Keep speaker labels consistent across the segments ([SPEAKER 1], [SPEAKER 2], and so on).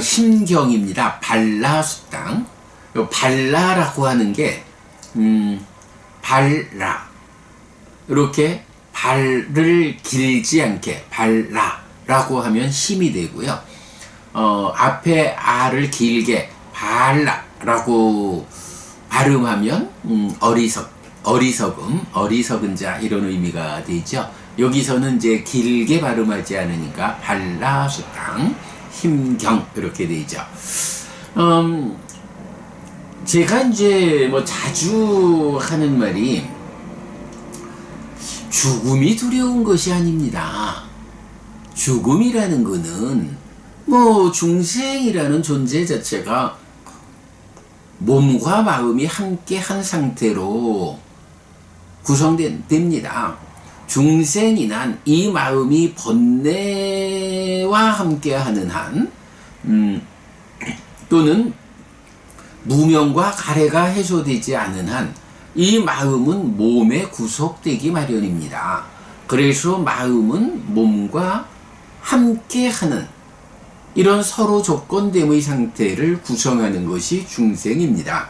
[SPEAKER 1] 심경입니다. 발라수당. 발라라고 하는 게 발라, 이렇게 발을 길지 않게 발라라고 하면 심이 되고요. 앞에 아를 길게 발라라고 발음하면 어리석은 자, 이런 의미가 되죠. 여기서는 이제 길게 발음하지 않으니까 발라수당, 힘경, 이렇게 되죠. 제가 이제 뭐 자주 하는 말이, 죽음이 두려운 것이 아닙니다. 죽음이라는 거는 뭐 중생이라는 존재 자체가 몸과 마음이 함께 한 상태로 구성됩니다. 중생이란 이 마음이 번뇌와 함께 하는 한, 또는 무명과 가래가 해소되지 않은 한, 이 마음은 몸에 구속되기 마련입니다. 그래서 마음은 몸과 함께 하는 이런 서로 조건됨의 상태를 구성하는 것이 중생입니다.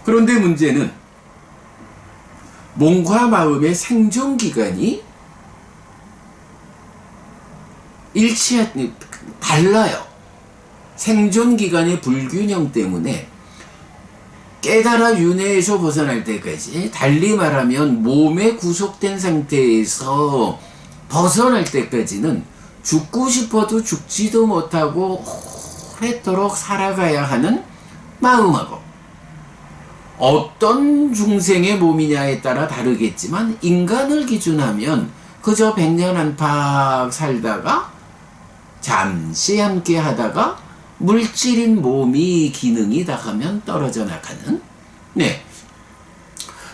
[SPEAKER 1] 그런데 문제는 몸과 마음의 생존기간이 달라요. 생존기간의 불균형 때문에 깨달아 윤회에서 벗어날 때까지, 달리 말하면 몸에 구속된 상태에서 벗어날 때까지는 죽고 싶어도 죽지도 못하고 오래도록 살아가야 하는 마음하고, 어떤 중생의 몸이냐에 따라 다르겠지만 인간을 기준하면 그저 100년 안팎 살다가 잠시 함께 하다가 물질인 몸이 기능이 다 하면 떨어져 나가는,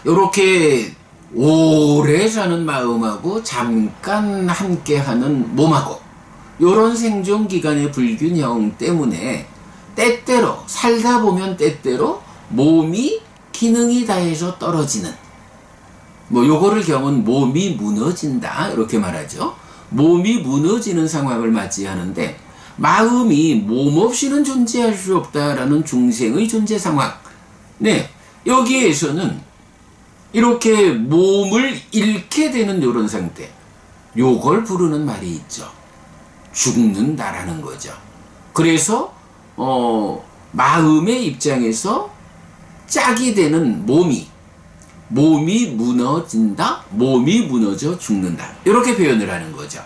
[SPEAKER 1] 요렇게 오래 사는 마음하고 잠깐 함께 하는 몸하고, 요런 생존기간의 불균형 때문에 때때로 살다 보면 때때로 몸이 기능이 다해서 떨어지는, 뭐 요거를 경은 몸이 무너진다, 이렇게 말하죠. 몸이 무너지는 상황을 맞이하는데, 마음이 몸 없이는 존재할 수 없다라는 중생의 존재 상황, 여기에서는 이렇게 몸을 잃게 되는 요런 상태, 요걸 부르는 말이 있죠. 죽는다라는 거죠. 그래서 마음의 입장에서 짝이 되는 몸이 무너진다, 몸이 무너져 죽는다, 이렇게 표현을 하는 거죠.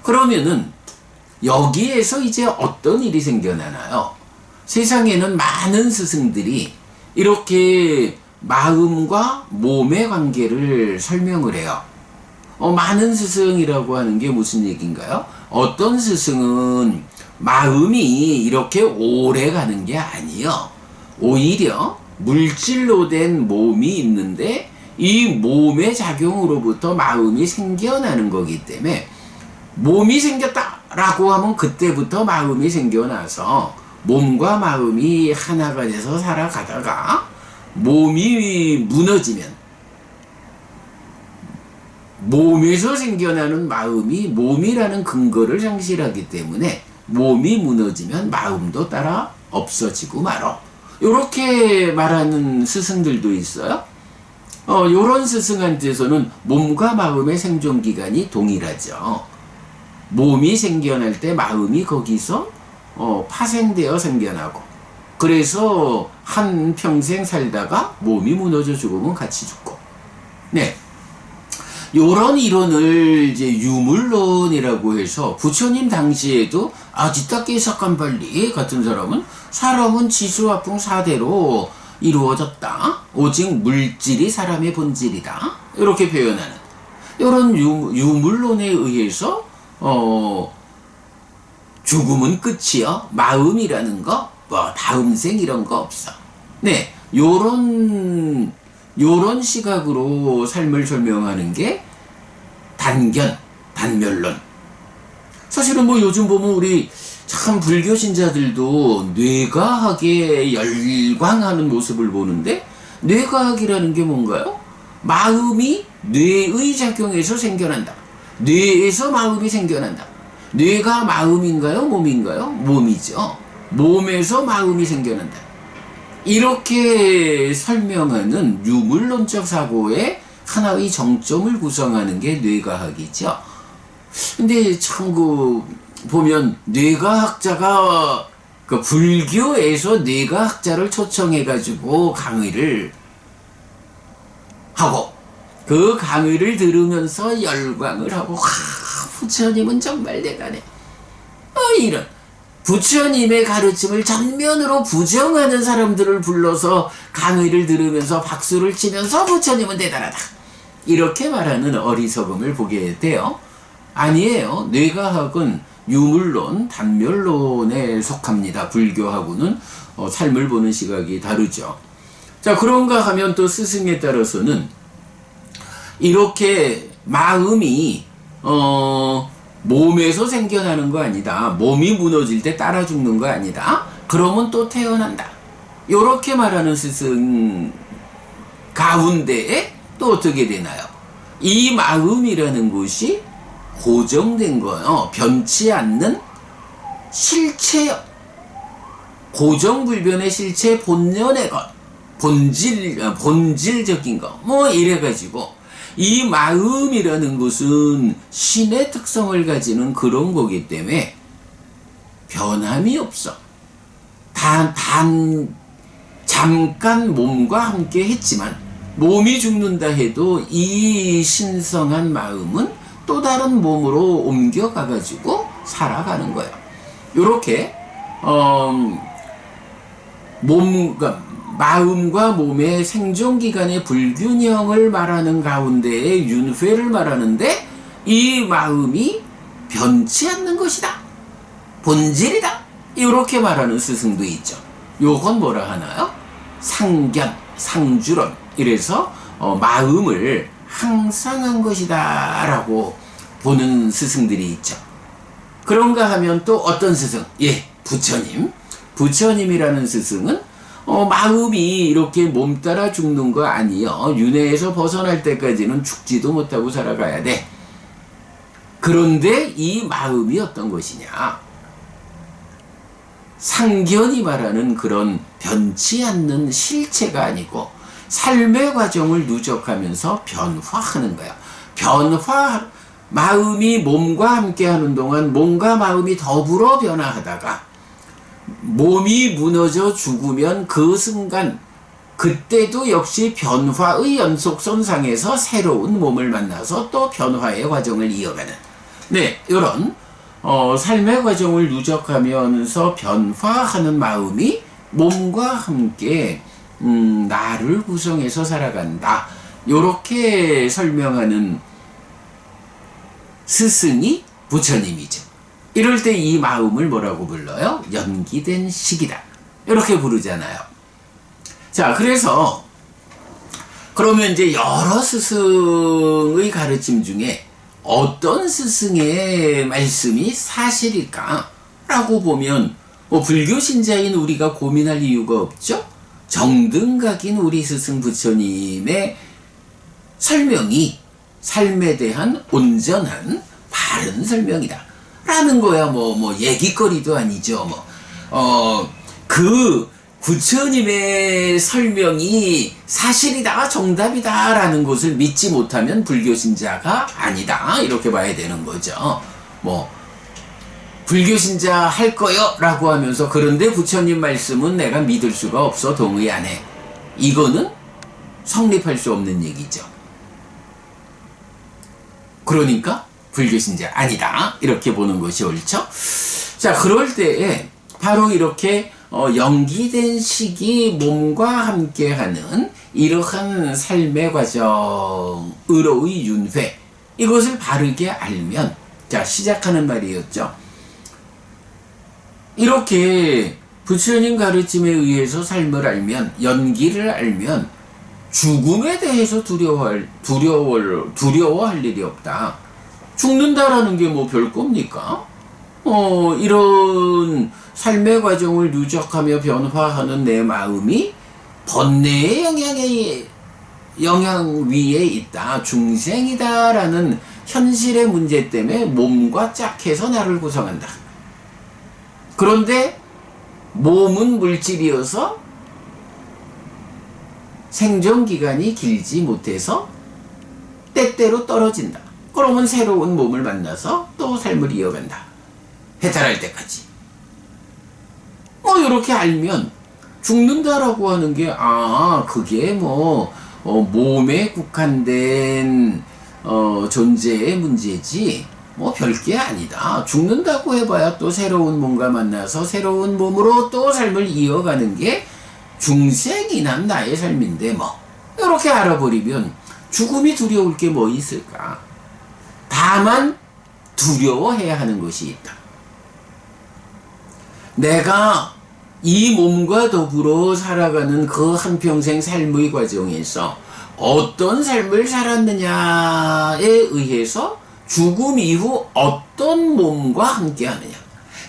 [SPEAKER 1] 그러면은 여기에서 이제 어떤 일이 생겨나나요? 세상에는 많은 스승들이 이렇게 마음과 몸의 관계를 설명을 해요. 많은 스승이라고 하는 게 무슨 얘기인가요? 어떤 스승은 마음이 이렇게 오래 가는 게 아니요, 오히려 물질로 된 몸이 있는데 이 몸의 작용으로부터 마음이 생겨나는 거기 때문에, 몸이 생겼다라고 하면 그때부터 마음이 생겨나서 몸과 마음이 하나가 돼서 살아가다가 몸이 무너지면, 몸에서 생겨나는 마음이 몸이라는 근거를 상실하기 때문에 몸이 무너지면 마음도 따라 없어지고 말어, 이렇게 말하는 스승들도 있어요. 요런 스승한테서는 몸과 마음의 생존기간이 동일하죠. 몸이 생겨날 때 마음이 거기서 파생되어 생겨나고, 그래서 한 평생 살다가 몸이 무너져 죽으면 같이 죽고, 요런 이론을 이제 유물론이라고 해서, 부처님 당시에도 아지따께 사칸발리 같은 사람은 지수화풍 사대로 이루어졌다, 오직 물질이 사람의 본질이다, 이렇게 표현하는 요런 유물론에 의해서 죽음은 끝이요, 마음이라는 거, 뭐 다음 생 이런 거 없어, 요런 시각으로 삶을 설명하는 게 단멸론. 사실은 뭐 요즘 보면 우리 참 불교 신자들도 뇌과학에 열광하는 모습을 보는데, 뇌과학이라는 게 뭔가요? 마음이 뇌의 작용에서 생겨난다, 뇌에서 마음이 생겨난다, 뇌가 마음인가요? 몸인가요? 몸이죠. 몸에서 마음이 생겨난다. 이렇게 설명하는 유물론적 사고의 하나의 정점을 구성하는 게 뇌과학이죠. 근데 참 보면 뇌과학자가 불교에서 뇌과학자를 초청해가지고 강의를 하고 그 강의를 들으면서 열광을 하고 부처님은 정말 대단해. 이런 부처님의 가르침을 전면으로 부정하는 사람들을 불러서 강의를 들으면서 박수를 치면서 부처님은 대단하다. 이렇게 말하는 어리석음을 보게 돼요. 아니에요. 뇌과학은 유물론, 단멸론에 속합니다. 불교하고는 삶을 보는 시각이 다르죠. 자, 그런가 하면 또 스승에 따라서는 이렇게 마음이 몸에서 생겨나는 거 아니다. 몸이 무너질 때 따라 죽는 거 아니다. 그러면 또 태어난다. 요렇게 말하는 스승 가운데에 또 어떻게 되나요? 이 마음이라는 것이 고정된 거예요. 변치 않는 실체요. 고정불변의 실체, 본연의 것, 본질적인 것, 뭐 이래가지고 이 마음이라는 것은 신의 특성을 가지는 그런 거기 때문에 변함이 없어. 잠깐 몸과 함께 했지만 몸이 죽는다 해도 이 신성한 마음은 또 다른 몸으로 옮겨가가지고 살아가는 거예요. 요렇게 마음과 몸의 생존기간의 불균형을 말하는 가운데에 윤회를 말하는데 이 마음이 변치 않는 것이다. 본질이다. 이렇게 말하는 스승도 있죠. 요건 뭐라 하나요? 상견, 상주론. 이래서 마음을 항상한 것이다 라고 보는 스승들이 있죠. 그런가 하면 또 어떤 스승? 부처님. 부처님이라는 스승은 마음이 이렇게 몸 따라 죽는 거 아니요. 윤회에서 벗어날 때까지는 죽지도 못하고 살아가야 돼. 그런데 이 마음이 어떤 것이냐? 상견이 말하는 그런 변치 않는 실체가 아니고 삶의 과정을 누적하면서 변화하는 거야. 마음이 몸과 함께 하는 동안 몸과 마음이 더불어 변화하다가 몸이 무너져 죽으면 그 순간 그때도 역시 변화의 연속선상에서 새로운 몸을 만나서 또 변화의 과정을 이어가는 이런 삶의 과정을 누적하면서 변화하는 마음이 몸과 함께 나를 구성해서 살아간다. 요렇게 설명하는 스승이 부처님이죠. 이럴 때 이 마음을 뭐라고 불러요? 연기된 식이다. 이렇게 부르잖아요. 자, 그래서 그러면 이제 여러 스승의 가르침 중에 어떤 스승의 말씀이 사실일까? 라고 보면 불교 신자인 우리가 고민할 이유가 없죠? 정등각인 우리 스승 부처님의 설명이 삶에 대한 온전한 바른 설명이다 라는 거야. 뭐 얘기거리도 아니죠. 그 부처님의 설명이 사실이다, 정답이다 라는 것을 믿지 못하면 불교 신자가 아니다, 이렇게 봐야 되는 거죠. 불교 신자 할 거요 라고 하면서 그런데 부처님 말씀은 내가 믿을 수가 없어, 동의 안 해. 이거는 성립할 수 없는 얘기죠. 그러니까 불교 신자 아니다, 이렇게 보는 것이 옳죠. 자, 그럴 때에 바로 이렇게 연기된 식이 몸과 함께하는 이러한 삶의 과정으로의 윤회, 이것을 바르게 알면, 자, 시작하는 말이었죠. 이렇게 부처님 가르침에 의해서 삶을 알면, 연기를 알면 죽음에 대해서 두려워할 일이 없다. 죽는다라는 게 뭐 별겁니까? 이런 삶의 과정을 누적하며 변화하는 내 마음이 번뇌의 영향 위에 있다, 중생이다라는 현실의 문제 때문에 몸과 짝해서 나를 구성한다. 그런데 몸은 물질이어서 생존기간이 길지 못해서 때때로 떨어진다. 그러면 새로운 몸을 만나서 또 삶을 이어간다. 해탈할 때까지. 이렇게 알면 죽는다라고 하는 게 그게 몸에 국한된 존재의 문제지 별게 아니다. 죽는다고 해봐야 또 새로운 몸과 만나서 새로운 몸으로 또 삶을 이어가는 게 중생이 난 나의 삶인데 이렇게 알아버리면 죽음이 두려울 게 뭐 있을까? 다만 두려워해야 하는 것이 있다. 내가 이 몸과 더불어 살아가는 그 한평생 삶의 과정에서 어떤 삶을 살았느냐에 의해서 죽음 이후 어떤 몸과 함께 하느냐.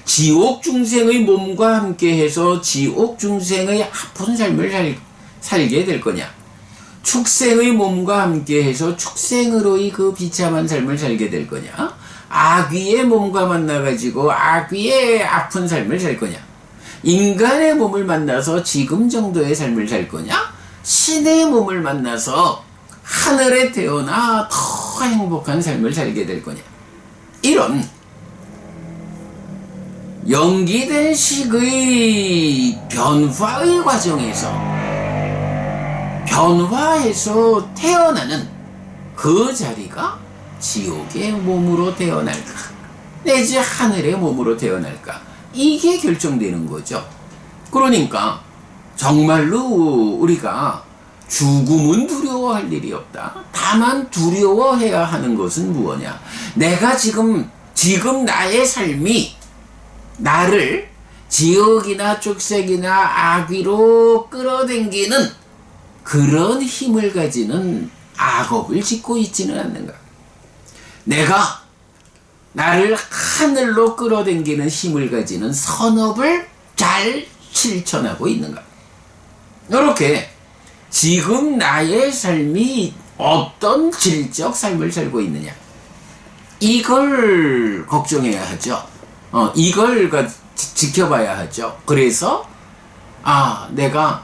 [SPEAKER 1] 지옥 중생의 몸과 함께 해서 지옥 중생의 아픈 삶을 살게 될 거냐. 축생의 몸과 함께 해서 축생으로의 그 비참한 삶을 살게 될 거냐. 아귀의 몸과 만나가지고 아귀의 아픈 삶을 살 거냐. 인간의 몸을 만나서 지금 정도의 삶을 살 거냐. 신의 몸을 만나서 하늘에 태어나 더 행복한 삶을 살게 될 거냐. 이런 연기된 식의 변화의 과정에서 변화해서 태어나는 그 자리가 지옥의 몸으로 태어날까 내지 하늘의 몸으로 태어날까, 이게 결정되는 거죠. 그러니까 정말로 우리가 죽음은 두려워할 일이 없다. 다만 두려워해야 하는 것은 무엇이냐. 내가 지금 나의 삶이 나를 지옥이나 축생이나 악귀로 끌어당기는 그런 힘을 가지는 악업을 짓고 있지는 않는가. 내가 나를 하늘로 끌어당기는 힘을 가지는 선업을 잘 실천하고 있는가. 이렇게 지금 나의 삶이 어떤 질적 삶을 살고 있느냐, 이걸 걱정해야 하죠. 이걸 지켜봐야 하죠. 그래서 내가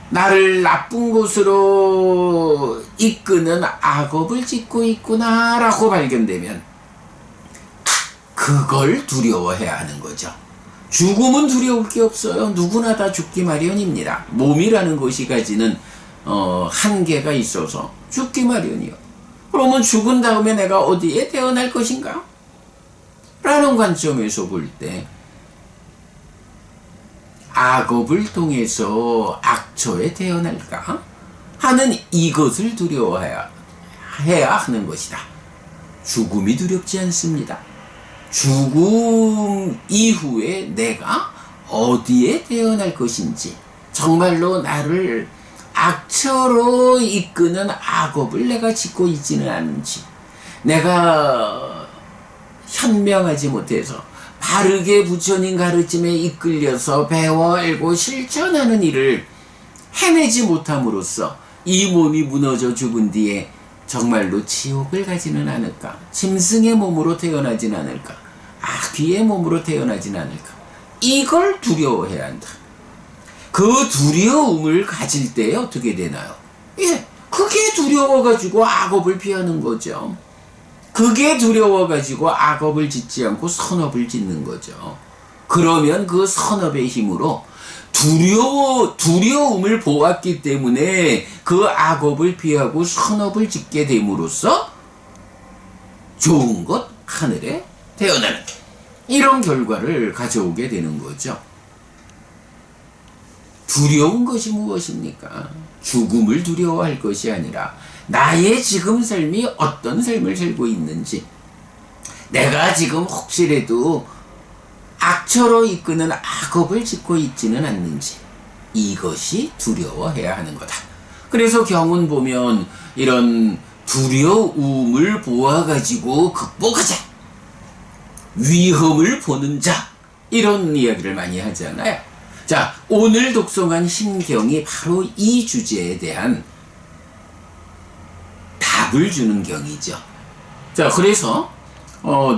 [SPEAKER 1] 나를 나쁜 곳으로 이끄는 악업을 짓고 있구나 라고 발견되면 그걸 두려워해야 하는 거죠. 죽음은 두려울 게 없어요. 누구나 다 죽기 마련입니다. 몸이라는 것이 가지는 한계가 있어서 죽기 마련이요. 그러면 죽은 다음에 내가 어디에 태어날 것인가? 라는 관점에서 볼 때 악업을 통해서 악처에 태어날까 하는 이것을 두려워해야 하는 것이다. 죽음이 두렵지 않습니다. 죽음 이후에 내가 어디에 태어날 것인지, 정말로 나를 악처로 이끄는 악업을 내가 짓고 있지는 않은지, 내가 현명하지 못해서 바르게 부처님 가르침에 이끌려서 배워 알고 실천하는 일을 해내지 못함으로써 이 몸이 무너져 죽은 뒤에 정말로 지옥을 가지는 않을까, 짐승의 몸으로 태어나진 않을까, 악귀의 몸으로 태어나진 않을까, 이걸 두려워해야 한다. 그 두려움을 가질 때 어떻게 되나요? 그게 두려워가지고 악업을 피하는 거죠. 그게 두려워가지고 악업을 짓지 않고 선업을 짓는 거죠. 그러면 그 선업의 힘으로 두려움을 보았기 때문에 그 악업을 피하고 선업을 짓게 됨으로써 좋은 것 하늘에 태어나는 이런 결과를 가져오게 되는 거죠. 두려운 것이 무엇입니까? 죽음을 두려워할 것이 아니라 나의 지금 삶이 어떤 삶을 살고 있는지, 내가 지금 혹시라도 악처로 이끄는 악업을 짓고 있지는 않는지, 이것이 두려워해야 하는 거다. 그래서 경은 보면 이런 두려움을 보아가지고 극복하자, 위험을 보는 자, 이런 이야기를 많이 하잖아요. 자, 오늘 독송한 심경이 바로 이 주제에 대한 답을 주는 경이죠. 자, 그래서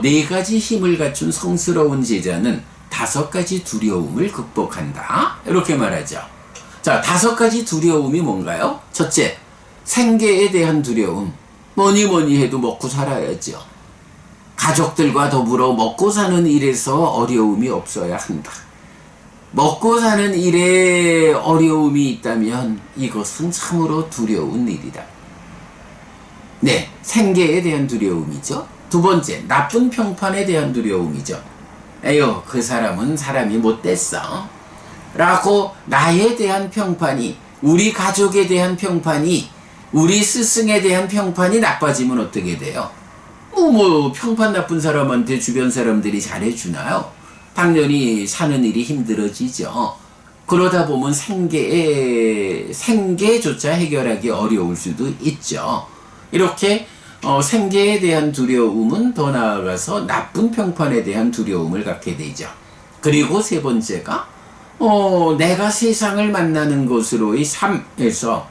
[SPEAKER 1] 네 가지 힘을 갖춘 성스러운 제자는 다섯 가지 두려움을 극복한다. 이렇게 말하죠. 자, 다섯 가지 두려움이 뭔가요? 첫째, 생계에 대한 두려움. 뭐니 뭐니 해도 먹고 살아야죠. 가족들과 더불어 먹고 사는 일에서 어려움이 없어야 한다. 먹고 사는 일에 어려움이 있다면 이것은 참으로 두려운 일이다. 네, 생계에 대한 두려움이죠. 두 번째, 나쁜 평판에 대한 두려움이죠. 에휴, 그 사람은 사람이 못됐어. 라고 나에 대한 평판이, 우리 가족에 대한 평판이, 우리 스승에 대한 평판이 나빠지면 어떻게 돼요? 평판 나쁜 사람한테 주변 사람들이 잘해주나요? 당연히 사는 일이 힘들어지죠. 그러다 보면 생계조차 해결하기 어려울 수도 있죠. 이렇게 생계에 대한 두려움은 더 나아가서 나쁜 평판에 대한 두려움을 갖게 되죠. 그리고 세 번째가 내가 세상을 만나는 것으로의 삶에서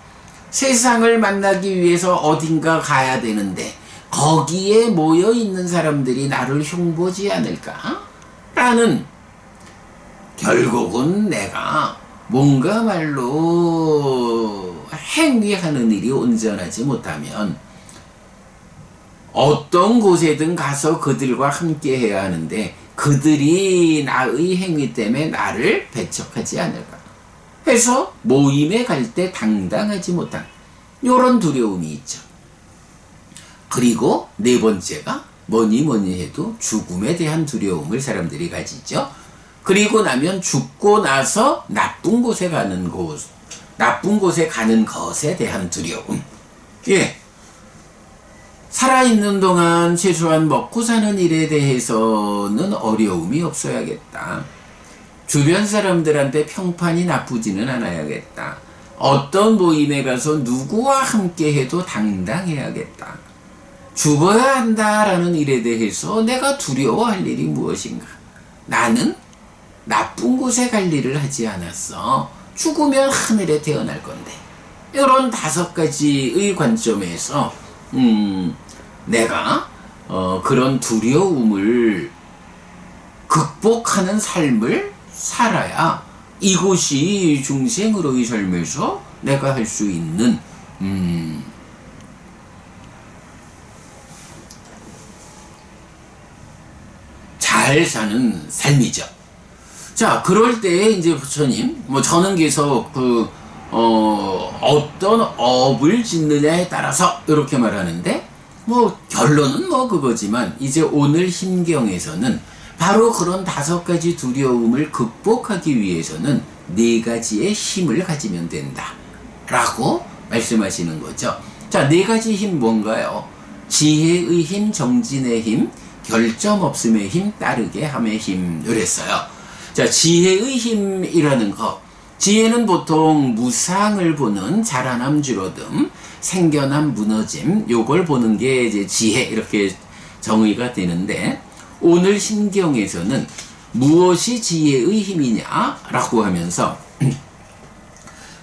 [SPEAKER 1] 세상을 만나기 위해서 어딘가 가야 되는데 거기에 모여있는 사람들이 나를 흉보지 않을까? 라는, 결국은 내가 뭔가 말로 행위하는 일이 온전하지 못하면 어떤 곳에든 가서 그들과 함께 해야 하는데 그들이 나의 행위 때문에 나를 배척하지 않을까 해서 모임에 갈 때 당당하지 못한 이런 두려움이 있죠. 그리고 네 번째가 뭐니 해도 죽음에 대한 두려움을 사람들이 가지죠. 그리고 나면 죽고 나서 나쁜 곳에 가는 것에 대한 두려움. 예. 살아있는 동안 최소한 먹고 사는 일에 대해서는 어려움이 없어야겠다. 주변 사람들한테 평판이 나쁘지는 않아야겠다. 어떤 모임에 가서 누구와 함께 해도 당당해야겠다. 죽어야 한다라는 일에 대해서 내가 두려워할 일이 무엇인가? 나는 나쁜 곳에 갈 일을 하지 않았어. 죽으면 하늘에 태어날 건데. 이런 다섯 가지의 관점에서 내가 그런 두려움을 극복하는 삶을 살아야 이것이 중생으로의 삶에서 내가 할 수 있는 잘 사는 삶이죠. 자, 그럴 때 이제 부처님, 저는 계속 어떤 업을 짓느냐에 따라서 이렇게 말하는데, 결론은 그거지만, 이제 오늘 힘경에서는 바로 그런 다섯 가지 두려움을 극복하기 위해서는 네 가지의 힘을 가지면 된다. 라고 말씀하시는 거죠. 자, 네 가지 힘 뭔가요? 지혜의 힘, 정진의 힘, 결점 없음의 힘, 따르게 함의 힘. 이랬어요. 자, 지혜의 힘이라는 거. 지혜는 보통 무상을 보는 자라남 줄어듦, 생겨남 무너짐, 요걸 보는 게 이제 지혜, 이렇게 정의가 되는데, 오늘 신경에서는 무엇이 지혜의 힘이냐라고 하면서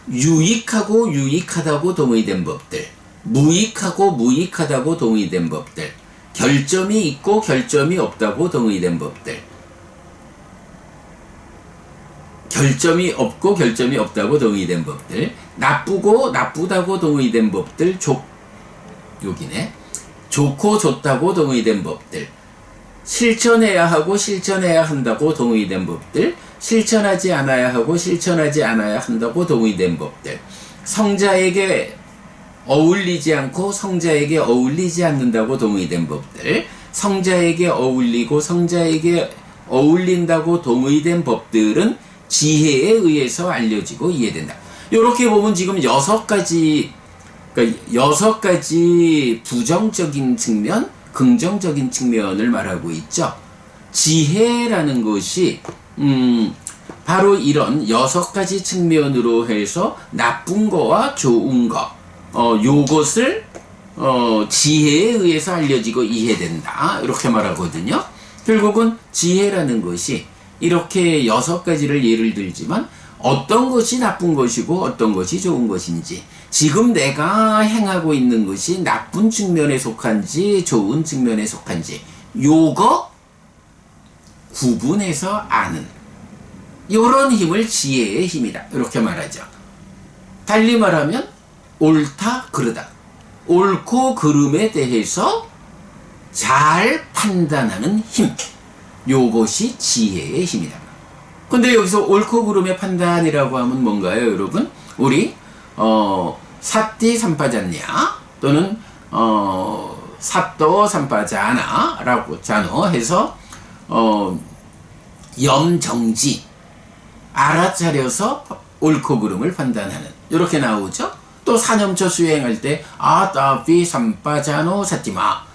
[SPEAKER 1] 유익하고 유익하다고 동의된 법들, 무익하고 무익하다고 동의된 법들, 결점이 있고 결점이 없다고 동의된 법들, 결점이 없고 결점이 없다고 동의된 법들, 나쁘고 나쁘다고 동의된 법들, 여기네. 좋고 좋다고 동의된 법들, 실천해야 하고 실천해야 한다고 동의된 법들, 실천하지 않아야 하고 실천하지 않아야 한다고 동의된 법들, 성자에게 어울리지 않고 성자에게 어울리지 않는다고 동의된 법들, 성자에게 어울리고 성자에게 어울린다고 동의된 법들은 지혜에 의해서 알려지고 이해된다. 이렇게 보면 지금 여섯 가지 부정적인 측면, 긍정적인 측면을 말하고 있죠. 지혜라는 것이 바로 이런 여섯 가지 측면으로 해서 나쁜 거와 좋은 거, 요것을 지혜에 의해서 알려지고 이해된다. 이렇게 말하거든요. 결국은 지혜라는 것이 이렇게 여섯 가지를 예를 들지만 어떤 것이 나쁜 것이고 어떤 것이 좋은 것인지, 지금 내가 행하고 있는 것이 나쁜 측면에 속한지 좋은 측면에 속한지 요거 구분해서 아는 요런 힘을 지혜의 힘이다, 이렇게 말하죠. 달리 말하면 옳다 그르다, 옳고 그름에 대해서 잘 판단하는 힘, 요것이 지혜의 힘이다. 근데 여기서 옳고 그름의 판단이라고 하면 뭔가요, 여러분? 우리 사띠 삼파잖냐 또는 사또 삼파자나 라고 자노 해서 염정지, 알아차려서 옳고 그름을 판단하는, 이렇게 나오죠. 또 사념처 수행할 때 아따피 삼파자노 사띠마,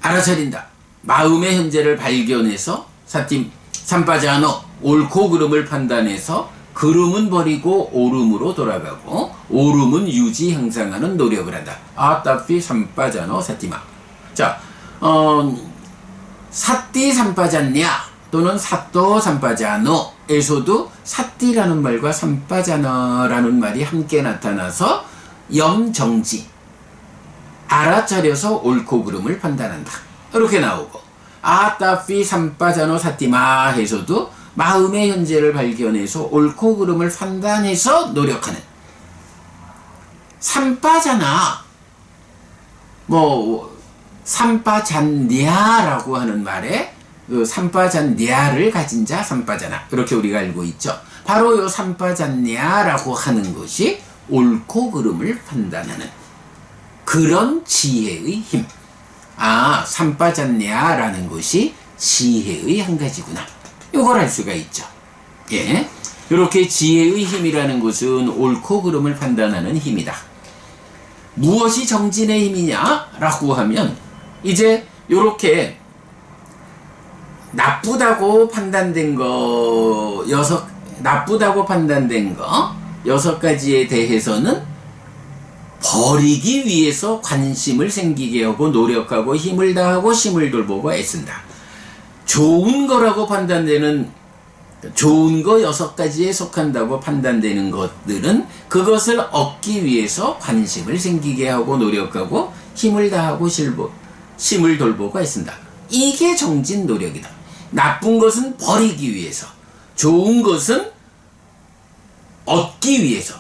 [SPEAKER 1] 알아차린다, 마음의 현재를 발견해서 사띠 삼파자노, 옳고 그름을 판단해서 그름은 버리고 옳음으로 돌아가고 옳음은 유지 향상하는 노력을 한다. 아따피 삼파자노 사띠마. 자, 사띠 삼파잖냐 또는 사또 삼파자노에서도 사띠라는 말과 삼파자노라는 말이 함께 나타나서 염정지, 알아차려서 옳고 그름을 판단한다, 이렇게 나오고, 아따피 삼파자노 사띠마 해서도 마음의 현재를 발견해서 옳고 그름을 판단해서 노력하는, 삼파자나 뭐 삼파잔냐라고 하는 말에 그 삼파잔냐를 가진 자 삼파자나, 그렇게 우리가 알고 있죠. 바로 요 삼파잔냐라고 하는 것이 옳고 그름을 판단하는 그런 지혜의 힘. 아, 삼파잔냐라는 것이 지혜의 한 가지구나, 요걸 알 수가 있죠. 예, 이렇게 지혜의 힘이라는 것은 옳고 그름을 판단하는 힘이다. 무엇이 정진의 힘이냐라고 하면, 이제 요렇게 나쁘다고 판단된 거 나쁘다고 판단된 거 6가지에 대해서는 버리기 위해서 관심을 생기게 하고 노력하고 힘을 다하고 심을 돌보고 애쓴다. 좋은 거라고 판단되는, 좋은 거 6가지에 속한다고 판단되는 것들은 그것을 얻기 위해서 관심을 생기게 하고 노력하고 힘을 다하고 심을 돌보고 애쓴다. 이게 정진 노력이다. 나쁜 것은 버리기 위해서, 좋은 것은 얻기 위해서,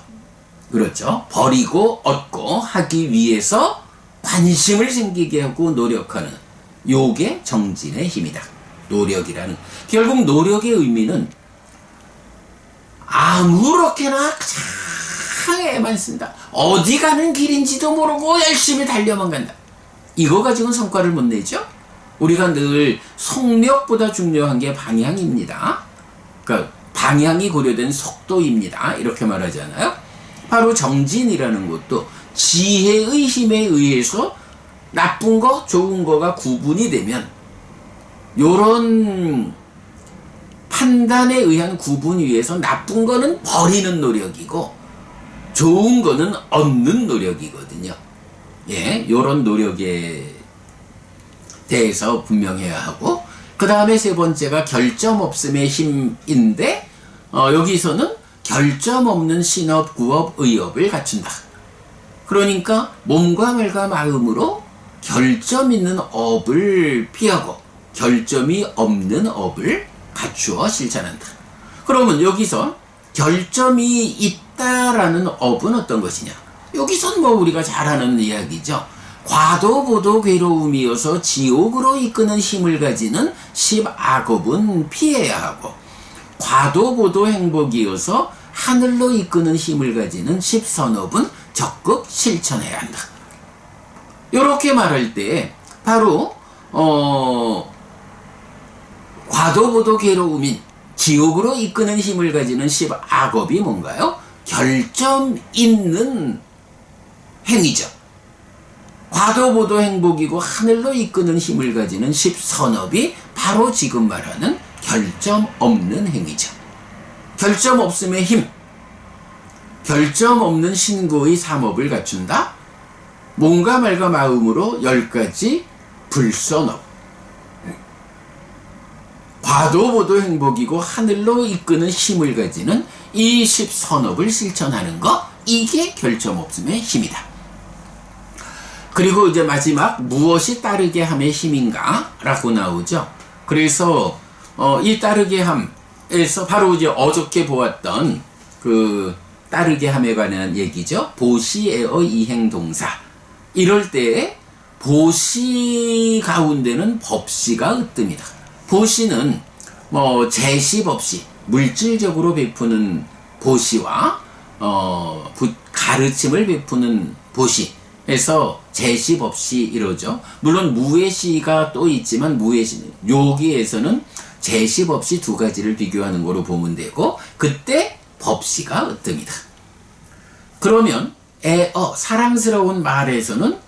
[SPEAKER 1] 그렇죠. 버리고 얻고 하기 위해서 관심을 생기게 하고 노력하는 요게 정진의 힘이다. 노력이라는, 결국 노력의 의미는 아무렇게나 참 애만 쓴다, 어디 가는 길인지도 모르고 열심히 달려만 간다, 이거 가지고는 성과를 못 내죠. 우리가 늘 속력보다 중요한 게 방향입니다. 그러니까 방향이 고려된 속도입니다, 이렇게 말하잖아요. 바로 정진이라는 것도 지혜의 힘에 의해서 나쁜 거 좋은 거가 구분이 되면, 요런 판단에 의한 구분이 위해서 나쁜 거는 버리는 노력이고 좋은 거는 얻는 노력이거든요. 예, 요런 노력에 대해서 분명해야 하고, 그 다음에 3번째가 결점 없음의 힘인데, 여기서는 결점 없는 신업, 구업, 의업을 갖춘다. 그러니까 몸과 말과 마음으로 결점 있는 업을 피하고 결점이 없는 업을 갖추어 실천한다. 그러면 여기서 결점이 있다라는 업은 어떤 것이냐? 여기선 뭐 우리가 잘 아는 이야기죠. 과도보도 괴로움이어서 지옥으로 이끄는 힘을 가지는 10악업은 피해야 하고, 과도보도 행복이어서 하늘로 이끄는 힘을 가지는 10선업은 적극 실천해야 한다. 이렇게 말할 때 바로 과도보도 괴로움인 지옥으로 이끄는 힘을 가지는 10악업이 뭔가요? 결점 있는 행위죠. 과도보도 행복이고 하늘로 이끄는 힘을 가지는 10선업이 바로 지금 말하는 결점 없는 행위죠. 결점 없음의 힘, 결점 없는 신고의 3업을 갖춘다. 몸과 말과 마음으로 10가지 불선업, 봐도 보도 행복이고 하늘로 이끄는 힘을 가지는 이 10선업을 실천하는 거, 이게 결점 없음의 힘이다. 그리고 이제 마지막 무엇이 따르게 함의 힘인가 라고 나오죠. 그래서 이 따르게 함에서 바로 이제 어저께 보았던 그 따르게 함에 관한 얘기죠. 보시에어 이행동사. 이럴 때 보시 가운데는 법시가 으뜸이다. 보시는 뭐 제시법시, 물질적으로 베푸는 보시와 가르침을 베푸는 보시에서 제시법시 이러죠. 물론 무예시가 또 있지만 무예시 여기에서는 제시법시 두 가지를 비교하는 거로 보면 되고, 그때 법시가 으뜸이다. 그러면 사랑스러운 말에서는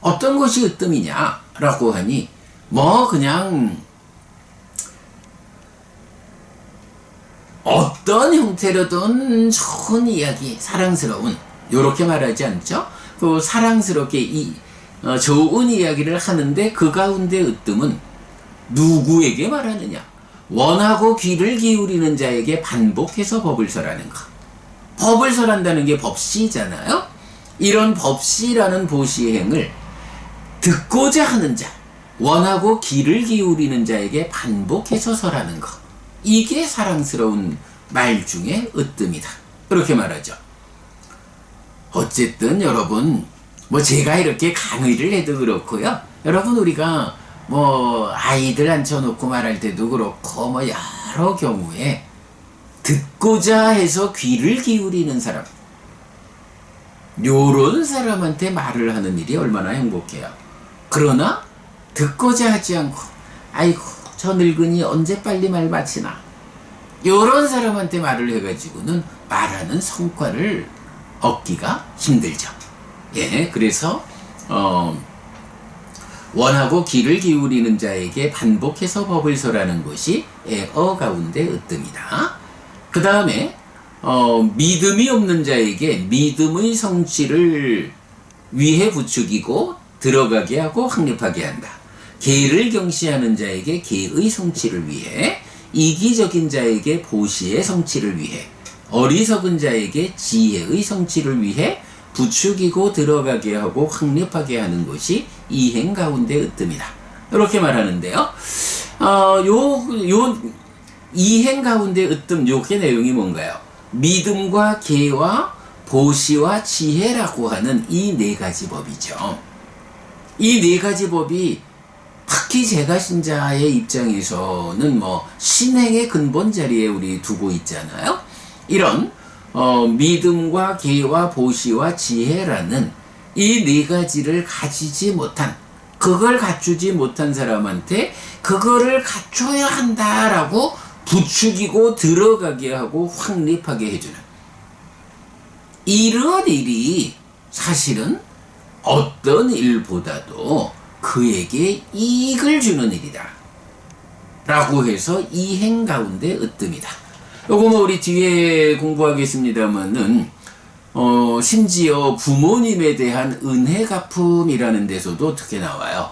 [SPEAKER 1] 어떤 것이 으뜸이냐라고 하니 뭐 그냥 어떤 형태로든 좋은 이야기, 사랑스러운, 요렇게 말하지 않죠? 그 사랑스럽게 좋은 이야기를 하는데 그 가운데 으뜸은 누구에게 말하느냐? 원하고 귀를 기울이는 자에게 반복해서 법을 설하는 것. 법을 설한다는 게 법시잖아요? 이런 법시라는 보시행을 듣고자 하는 자, 원하고 귀를 기울이는 자에게 반복해서 설하는 것. 이게 사랑스러운 말 중에 으뜸이다. 그렇게 말하죠. 어쨌든 여러분, 뭐 제가 이렇게 강의를 해도 그렇고요. 여러분, 우리가 뭐 아이들 앉혀놓고 말할 때도 그렇고 뭐 여러 경우에 듣고자 해서 귀를 기울이는 사람, 요런 사람한테 말을 하는 일이 얼마나 행복해요. 그러나 듣고자 하지 않고 아이고 저 늙은이 언제 빨리 말 마치나, 요런 사람한테 말을 해가지고는 말하는 성과를 얻기가 힘들죠. 예, 그래서 원하고 귀를 기울이는 자에게 반복해서 법을 설하는 것이 가운데 으뜸이다. 그 다음에 믿음이 없는 자에게 믿음의 성취를 위해 부추기고 들어가게 하고 확립하게 한다. 계를 경시하는 자에게 계의 성취를 위해, 이기적인 자에게 보시의 성취를 위해, 어리석은 자에게 지혜의 성취를 위해 부추기고 들어가게 하고 확립하게 하는 것이 이행 가운데 으뜸이다. 이렇게 말하는데요. 요 이행 가운데 으뜸, 요게 내용이 뭔가요? 믿음과 계와 보시와 지혜라고 하는 이 네 가지 법이죠. 이 네 가지 법이 특히 제가 신자의 입장에서는 뭐 신행의 근본 자리에 우리 두고 있잖아요. 이런 믿음과 계와 보시와 지혜라는 이 네 가지를 가지지 못한, 그걸 갖추지 못한 사람한테 그거를 갖춰야 한다라고 부추기고 들어가게 하고 확립하게 해주는 이런 일이 사실은 어떤 일보다도 그에게 이익을 주는 일이다 라고 해서 이행 가운데 으뜸이다. 요거 뭐 우리 뒤에 공부하겠습니다만은 심지어 부모님에 대한 은혜 갚음이라는 데서도 어떻게 나와요?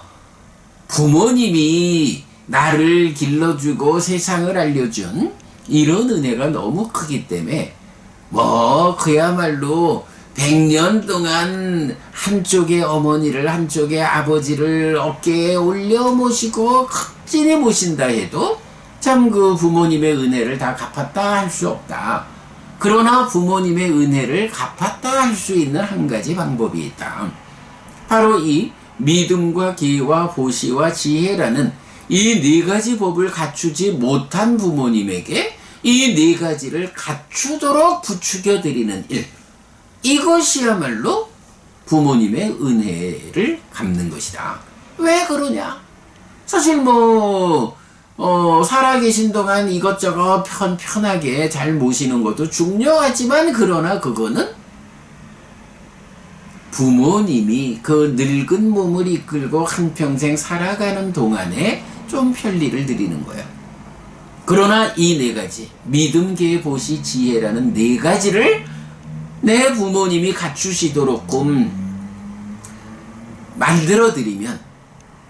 [SPEAKER 1] 부모님이 나를 길러주고 세상을 알려준 이런 은혜가 너무 크기 때문에 뭐 그야말로 100년 동안 한쪽의 어머니를 한쪽의 아버지를 어깨에 올려 모시고 극진히 모신다 해도 참 그 부모님의 은혜를 다 갚았다 할 수 없다. 그러나 부모님의 은혜를 갚았다 할 수 있는 한 가지 방법이 있다. 바로 이 믿음과 계와 보시와 지혜라는 이 네 가지 법을 갖추지 못한 부모님에게 이 네 가지를 갖추도록 부추겨 드리는 일, 이것이야말로 부모님의 은혜를 갚는 것이다. 왜 그러냐? 사실 뭐 살아계신 동안 이것저것 편하게 잘 모시는 것도 중요하지만, 그러나 그거는 부모님이 그 늙은 몸을 이끌고 한평생 살아가는 동안에 좀 편리를 드리는 거예요. 그러나 이 네 가지, 믿음, 계, 보시, 지혜라는 네 가지를 내 부모님이 갖추시도록 만들어드리면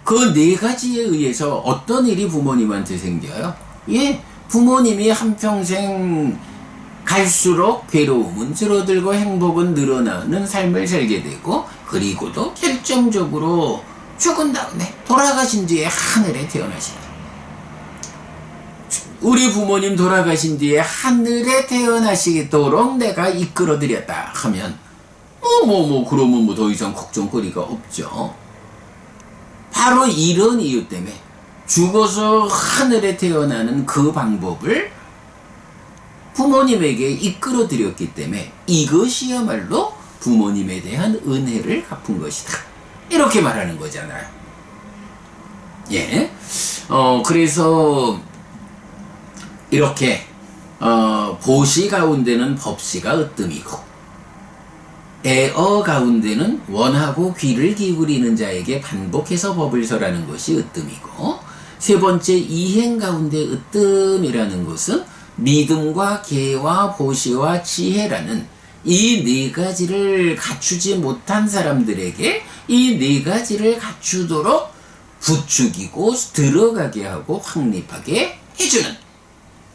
[SPEAKER 1] 그 네 가지에 의해서 어떤 일이 부모님한테 생겨요? 예, 부모님이 한평생 갈수록 괴로움은 줄어들고 행복은 늘어나는 삶을 살게 되고, 그리고도 결정적으로 죽은 다음에 돌아가신 뒤에 하늘에 태어나시다. 우리 부모님 돌아가신 뒤에 하늘에 태어나시도록 내가 이끌어드렸다 하면 그러면 뭐 더 이상 걱정거리가 없죠. 바로 이런 이유 때문에 죽어서 하늘에 태어나는 그 방법을 부모님에게 이끌어드렸기 때문에 이것이야말로 부모님에 대한 은혜를 갚은 것이다. 이렇게 말하는 거잖아요. 예. 그래서 이렇게 보시 가운데는 법시가 으뜸이고, 애어 가운데는 원하고 귀를 기울이는 자에게 반복해서 법을 설하는 것이 으뜸이고, 세 번째 이행 가운데 으뜸이라는 것은 믿음과 계와 보시와 지혜라는 이 네 가지를 갖추지 못한 사람들에게 이 네 가지를 갖추도록 부추기고 들어가게 하고 확립하게 해주는,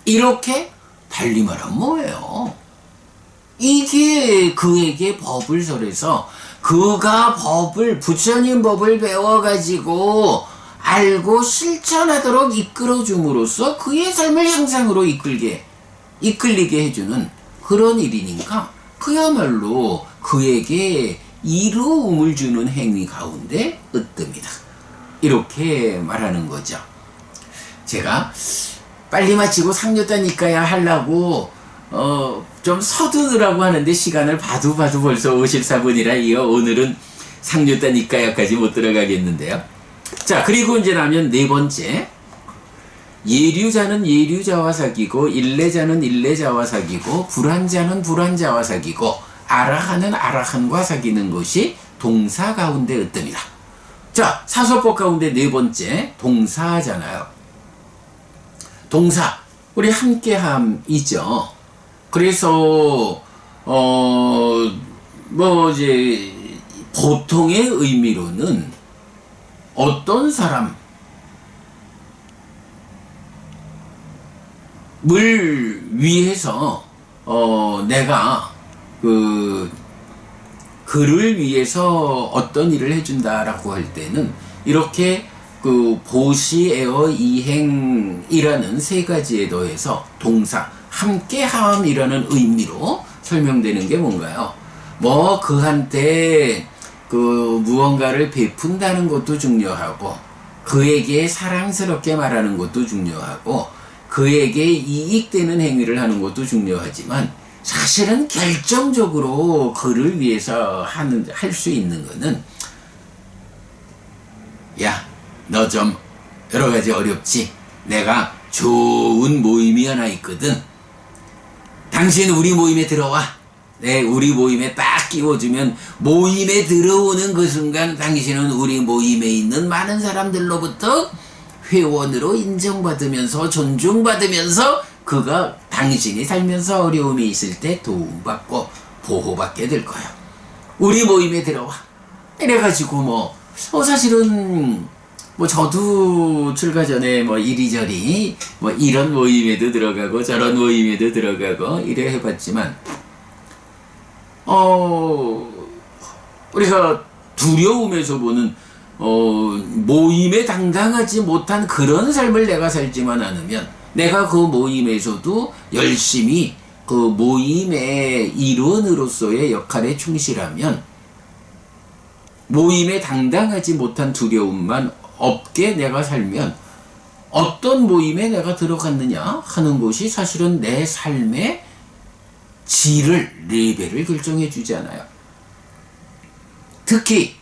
[SPEAKER 1] 이렇게 달리 말하면 뭐예요? 이게 그에게 법을 설해서 그가 부처님 법을 배워가지고 알고 실천하도록 이끌어줌으로써 그의 삶을 향상으로 이끌리게 해주는 그런 일이니까 그야말로 그에게 이로움을 주는 행위 가운데 으뜸이다. 이렇게 말하는 거죠. 제가 빨리 마치고 상류다니까야 하려고 좀 서두르라고 하는데 시간을 봐도 벌써 54분이라 오늘은 상류다니까야까지 못 들어가겠는데요. 자, 그리고 이제 나면 네 번째, 예류자는 예류자와 사귀고 일례자는 일례자와 사귀고 불한자는 불한자와 사귀고 아라한은 아라한과 사귀는 것이 동사 가운데 으뜸이다. 자, 사서법 가운데 네 번째 동사잖아요. 동사, 우리 함께함이죠. 그래서 이제 보통의 의미로는 어떤 사람을 위해서 내가 그를 위해서 어떤 일을 해준다라고 할 때는 이렇게 보시, 애어, 이행이라는 세 가지에 더해서 동사, 함께함이라는 의미로 설명되는 게 뭔가요? 그한테 무언가를 베푼다는 것도 중요하고, 그에게 사랑스럽게 말하는 것도 중요하고, 그에게 이익되는 행위를 하는 것도 중요하지만, 사실은 결정적으로 그를 위해서 할 수 있는 거는, 야, 너 좀 여러 가지 어렵지? 내가 좋은 모임이 하나 있거든. 당신 우리 모임에 들어와. 우리 모임에 딱 끼워주면 모임에 들어오는 그 순간 당신은 우리 모임에 있는 많은 사람들로부터 회원으로 인정받으면서 존중받으면서 그가 당신이 살면서 어려움이 있을 때 도움받고 보호받게 될 거야. 우리 모임에 들어와. 이래가지고 사실은 저도 출가 전에 이리저리 이런 모임에도 들어가고 저런 모임에도 들어가고 이래 해봤지만 우리가 두려움에서 보는 모임에 당당하지 못한 그런 삶을 내가 살지만 않으면, 내가 그 모임에서도 열심히 그 모임의 일원으로서의 역할에 충실하면, 모임에 당당하지 못한 두려움만 없게 내가 살면 어떤 모임에 내가 들어갔느냐 하는 것이 사실은 내 삶의 레벨을 결정해 주잖아요. 특히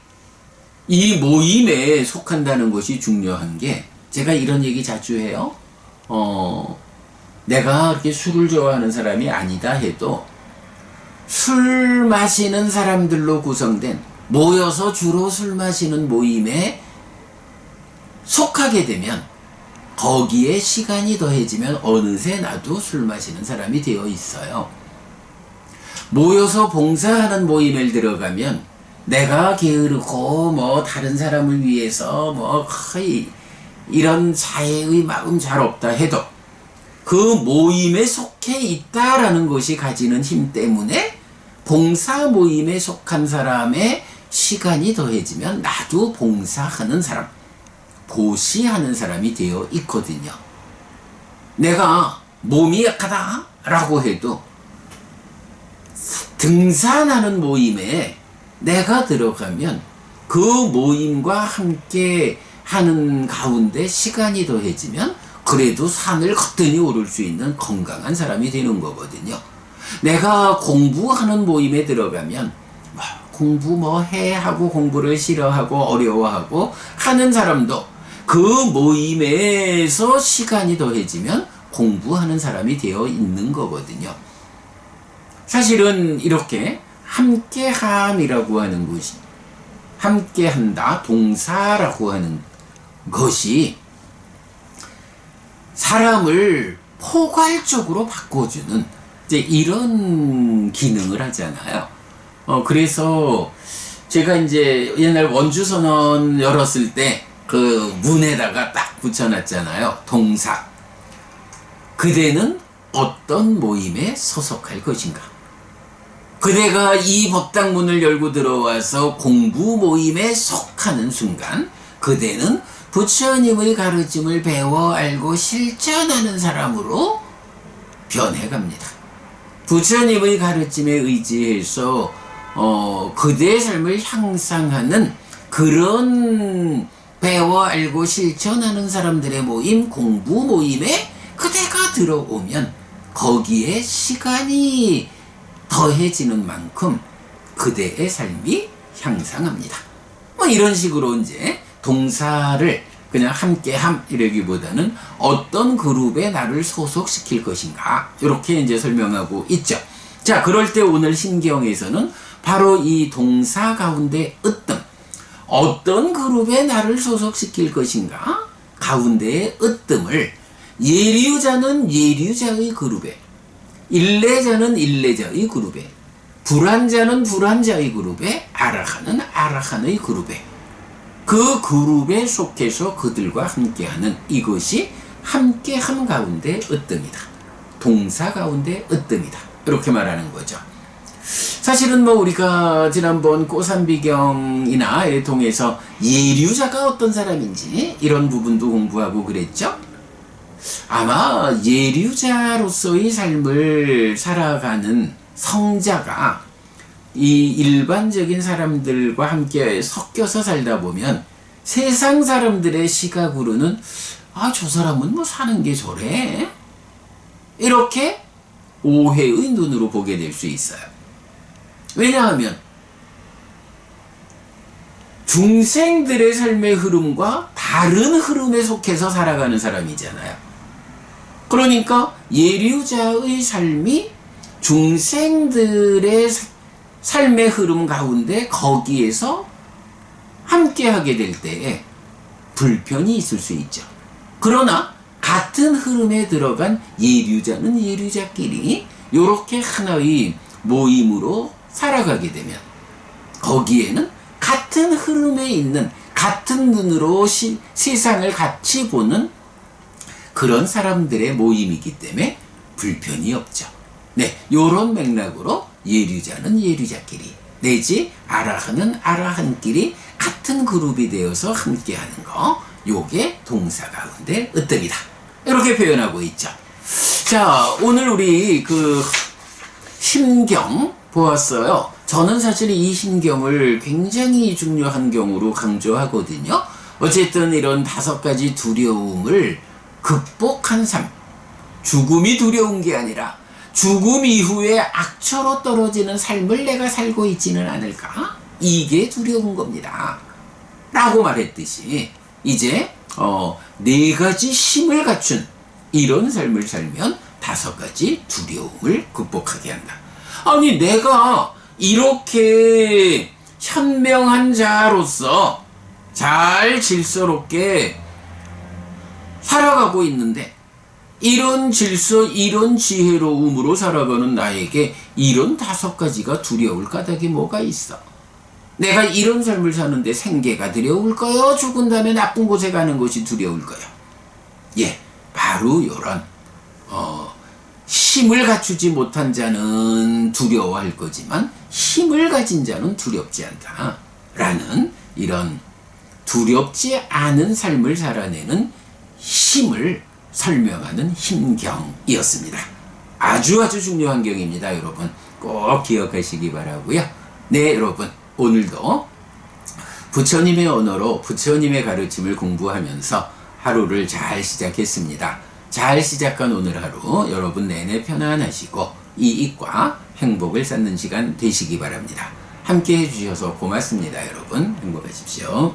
[SPEAKER 1] 이 모임에 속한다는 것이 중요한 게, 제가 이런 얘기 자주 해요. 내가 그렇게 술을 좋아하는 사람이 아니다 해도 술 마시는 사람들로 구성된, 모여서 주로 술 마시는 모임에 속하게 되면 거기에 시간이 더해지면 어느새 나도 술 마시는 사람이 되어 있어요. 모여서 봉사하는 모임에 들어가면 내가 게으르고 다른 사람을 위해서 거의 이런 자애의 마음 잘 없다 해도 그 모임에 속해 있다라는 것이 가지는 힘 때문에 봉사 모임에 속한 사람의 시간이 더해지면 나도 봉사하는 사람, 보시하는 사람이 되어 있거든요. 내가 몸이 약하다 라고 해도 등산하는 모임에 내가 들어가면 그 모임과 함께 하는 가운데 시간이 더해지면 그래도 산을 거뜬히 오를 수 있는 건강한 사람이 되는 거거든요. 내가 공부하는 모임에 들어가면 공부 뭐 해 하고 공부를 싫어하고 어려워하고 하는 사람도 그 모임에서 시간이 더해지면 공부하는 사람이 되어 있는 거거든요. 사실은 이렇게 함께함이라고 하는 것이, 함께한다, 동사라고 하는 것이 사람을 포괄적으로 바꿔주는 이제 이런 기능을 하잖아요. 그래서 제가 이제 옛날 원주선언 열었을 때 그 문에다가 딱 붙여놨잖아요. 동사. 그대는 어떤 모임에 소속할 것인가? 그대가 이 법당문을 열고 들어와서 공부 모임에 속하는 순간 그대는 부처님의 가르침을 배워 알고 실천하는 사람으로 변해갑니다. 부처님의 가르침에 의지해서 그대의 삶을 향상하는 그런 배워 알고 실천하는 사람들의 모임, 공부 모임에 그대가 들어오면 거기에 시간이 더해지는 만큼 그대의 삶이 향상합니다. 뭐 이런 식으로 이제 동사를 그냥 함께함 이러기보다는 어떤 그룹에 나를 소속시킬 것인가 이렇게 이제 설명하고 있죠. 자, 그럴 때 오늘 신경에서는 바로 이 동사 가운데 으뜸, 어떤 그룹에 나를 소속시킬 것인가 가운데의 으뜸을 예류자는 예류자의 그룹에, 일례자는 일례자의 그룹에, 불환자는 불환자의 그룹에, 아라한은 아라한의 그룹에, 그 그룹에 속해서 그들과 함께하는 이것이 함께함 가운데 으뜸이다. 동사 가운데 으뜸이다. 이렇게 말하는 거죠. 사실은 뭐 우리가 지난번 꼬산비경이나를 통해서 예류자가 어떤 사람인지 이런 부분도 공부하고 그랬죠. 아마 예류자로서의 삶을 살아가는 성자가 이 일반적인 사람들과 함께 섞여서 살다 보면 세상 사람들의 시각으로는 저 사람은 뭐 사는 게 저래? 이렇게 오해의 눈으로 보게 될 수 있어요. 왜냐하면 중생들의 삶의 흐름과 다른 흐름에 속해서 살아가는 사람이잖아요. 그러니까 예류자의 삶이 중생들의 삶의 흐름 가운데 거기에서 함께하게 될 때에 불편이 있을 수 있죠. 그러나 같은 흐름에 들어간 예류자는 예류자끼리 이렇게 하나의 모임으로 살아가게 되면 거기에는 같은 흐름에 있는, 같은 눈으로 세상을 같이 보는 그런 사람들의 모임이기 때문에 불편이 없죠. 네, 요런 맥락으로 예류자는 예류자끼리 내지 아라한은 아라한끼리 같은 그룹이 되어서 함께하는 거, 요게 동사 가운데 으뜸이다. 이렇게 표현하고 있죠. 자, 오늘 우리 그 심경 보았어요. 저는 사실 이 심경을 굉장히 중요한 경우로 강조하거든요. 어쨌든 이런 5가지 두려움을 극복한 삶, 죽음이 두려운 게 아니라 죽음 이후에 악처로 떨어지는 삶을 내가 살고 있지는 않을까? 이게 두려운 겁니다. 라고 말했듯이 이제 4가지 힘을 갖춘 이런 삶을 살면 5가지 두려움을 극복하게 한다. 아니, 내가 이렇게 현명한 자로서 잘 질서롭게 살아가고 있는데 이런 질서, 이런 지혜로움으로 살아가는 나에게 이런 5가지가 두려울 까닭이 뭐가 있어? 내가 이런 삶을 사는데 생계가 두려울까요? 죽은 다음에 나쁜 곳에 가는 것이 두려울까요? 예, 바로 이런 힘을 갖추지 못한 자는 두려워할 거지만 힘을 가진 자는 두렵지 않다 라는 이런 두렵지 않은 삶을 살아내는 힘을 설명하는 힘경이었습니다. 아주 중요한 경입니다. 여러분 꼭 기억하시기 바라고요. 네, 여러분 오늘도 부처님의 언어로 부처님의 가르침을 공부하면서 하루를 잘 시작했습니다. 잘 시작한 오늘 하루 여러분 내내 편안하시고 이익과 행복을 쌓는 시간 되시기 바랍니다. 함께 해주셔서 고맙습니다. 여러분 행복하십시오.